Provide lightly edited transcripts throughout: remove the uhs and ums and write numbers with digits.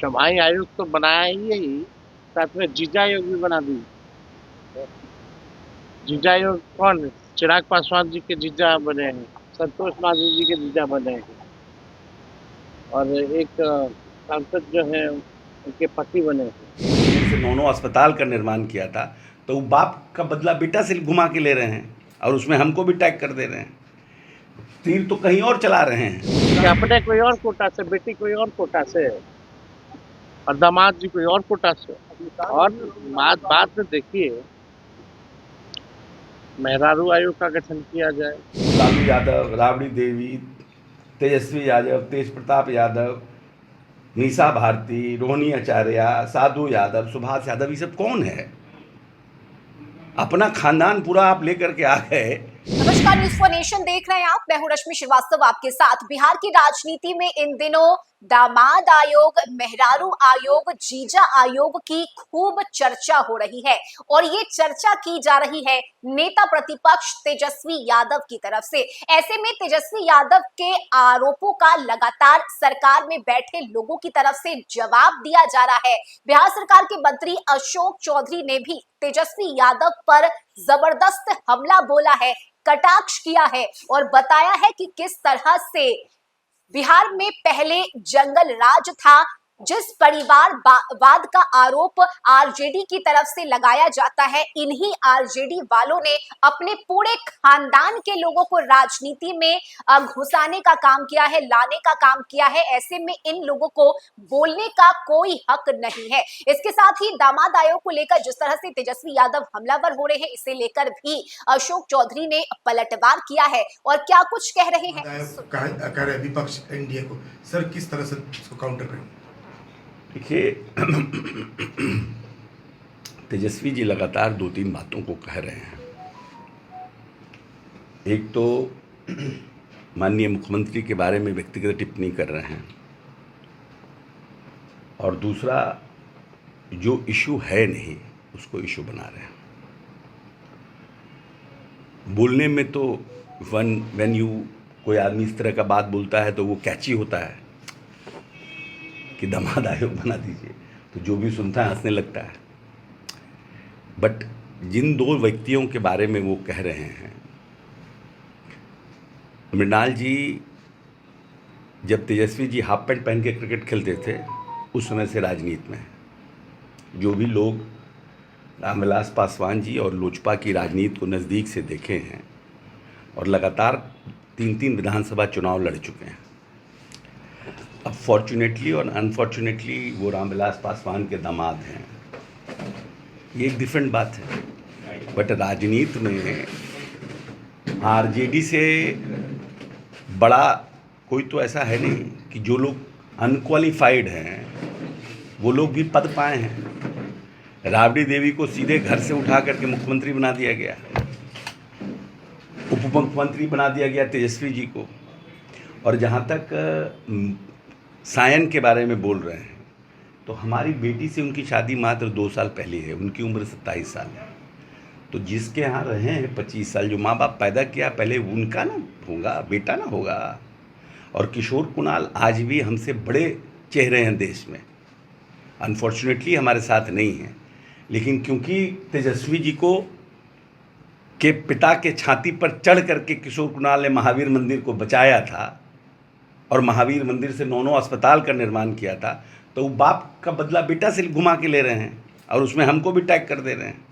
चौहान आयोग तो बनाया ही, साथ में जीजा आयोग भी बना दी। जीजा आयोग कौन? चिराग पासवान जी के जीजा बने हैं, संतोष मांझी जी के जीजा बने हैं, और एक सांसद जो है उनके पति बने हैं। से 9 अस्पताल का निर्माण किया था, तो वो बाप का बदला बेटा से घुमा के ले रहे हैं और उसमें हमको भी टैग कर दे रहे हैं। तीर तो कहीं और चला रहे हैं कि अपने कोई और कोटा से, बेटी कोई और कोटा से, और दामाद जी कोई और कोटा से। और बात में देखिए, मेहरारू आयोग का गठन किया जाए। लालू यादव, राबड़ी देवी, तेजस्वी यादव, तेज प्रताप यादव, मीसा भारती, रोहिणी आचार्य, साधु यादव, सुभाष यादव, ये सब कौन है? अपना खानदान पूरा आप लेकर के आ गए। नमस्कार, न्यूज़ फॉर नेशन देख रहे हैं आप। मैं हूं रश्मि श्रीवास्तव आपके साथ। बिहार की राजनीति में इन दिनों दामाद आयोग, मेहरारू आयोग, जीजा आयोग की खूब चर्चा हो रही है और ये चर्चा की जा रही है नेता प्रतिपक्ष तेजस्वी यादव की तरफ से। ऐसे में तेजस्वी यादव के आरोपों का लगातार सरकार में बैठे लोगों की तरफ से जवाब दिया जा रहा है। बिहार सरकार के मंत्री अशोक चौधरी ने भी तेजस्वी यादव पर जबरदस्त हमला बोला है, कटाक्ष किया है और बताया है कि किस तरह से बिहार में पहले जंगल राज था, जिस परिवारवाद का आरोप आरजेडी की तरफ से लगाया जाता है। इन्हीं आरजेडी वालों ने अपने पूरे खानदान के लोगों को राजनीति में घुसाने का काम किया है, लाने का काम किया है। ऐसे में इन लोगों को बोलने का कोई हक नहीं है। इसके साथ ही दामाद आयोग को लेकर जिस तरह से तेजस्वी यादव हमलावर हो रहे हैं, इसे लेकर भी अशोक चौधरी ने पलटवार किया है और क्या कुछ कह रहे हैं। कह रहे विपक्ष एनडीए को, सर किस तरह से इसको काउंटर करें? देखिए, तेजस्वी जी लगातार 2-3 बातों को कह रहे हैं। एक तो माननीय मुख्यमंत्री के बारे में व्यक्तिगत टिप्पणी कर रहे हैं, और दूसरा जो इशू है नहीं उसको इशू बना रहे हैं। बोलने में तो व्हेन यू कोई आदमी इस तरह का बात बोलता है तो वो कैची होता है कि दामाद आयोग बना दीजिए, तो जो भी सुनता है हंसने लगता है। बट जिन 2 व्यक्तियों के बारे में वो कह रहे हैं, मृणाल जी जब तेजस्वी जी हाफ पैंट पहन के क्रिकेट खेलते थे उस समय से राजनीति में हैं। जो भी लोग रामविलास पासवान जी और लोजपा की राजनीति को नज़दीक से देखे हैं और लगातार 3-3 विधानसभा चुनाव लड़ चुके हैं। अब फॉर्चुनेटली और अनफॉर्चुनेटली वो रामविलास पासवान के दामाद हैं, ये एक डिफरेंट बात है। बट राजनीति में आरजेडी से बड़ा कोई तो ऐसा है नहीं कि जो लोग अनक्वालिफाइड हैं वो लोग भी पद पाए हैं। राबड़ी देवी को सीधे घर से उठा करके मुख्यमंत्री बना दिया गया, उप मुख्यमंत्री बना दिया गया तेजस्वी जी को। और जहाँ तक सायन के बारे में बोल रहे हैं, तो हमारी बेटी से उनकी शादी मात्र 2 साल पहले है, उनकी उम्र 27 साल है। तो जिसके यहाँ रहे हैं 25 साल, जो माँ बाप पैदा किया, पहले उनका ना होगा, बेटा ना होगा। और किशोर कुणाल आज भी हमसे बड़े चेहरे हैं देश में, अनफॉर्चुनेटली हमारे साथ नहीं हैं। लेकिन क्योंकि तेजस्वी जी को के पिता के छाती पर चढ़ करके किशोर कुणाल ने महावीर मंदिर को बचाया था और महावीर मंदिर से 9 अस्पताल का निर्माण किया था, तो वो बाप का बदला बेटा से घुमा के ले रहे हैं और उसमें हमको भी टैग कर दे रहे हैं।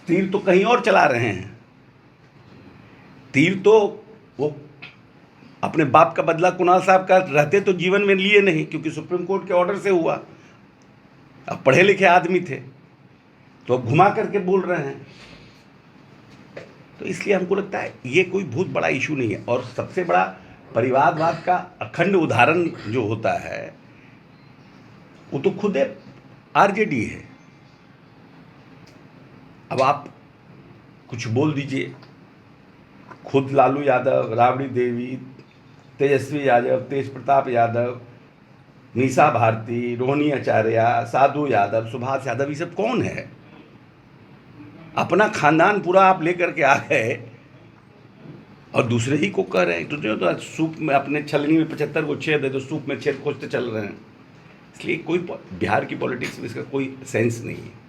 तीर तो कहीं और चला रहे हैं। तीर तो वो अपने बाप का बदला कुणाल साहब का रहते तो जीवन में लिए नहीं, क्योंकि सुप्रीम कोर्ट के ऑर्डर से हुआ। अब पढ़े लिखे आदमी थे तो अब घुमा करके बोल रहे हैं। तो इसलिए हमको लगता है ये कोई बहुत बड़ा इशू नहीं है। और सबसे बड़ा परिवारवाद का अखंड उदाहरण जो होता है वो तो खुद आरजेडी है। अब आप कुछ बोल दीजिए, खुद लालू यादव, राबड़ी देवी, तेजस्वी यादव, तेज प्रताप यादव, मीसा भारती, रोहिणी आचार्य, साधु यादव, सुभाष यादव, ये सब कौन है? अपना खानदान पूरा आप लेकर के आ गए और दूसरे ही को कह रहे हैं। तो सूप में अपने छलनी में 75 को छेद है तो सूप में छेद खोजते चल रहे हैं। इसलिए बिहार की पॉलिटिक्स में इसका कोई सेंस नहीं है।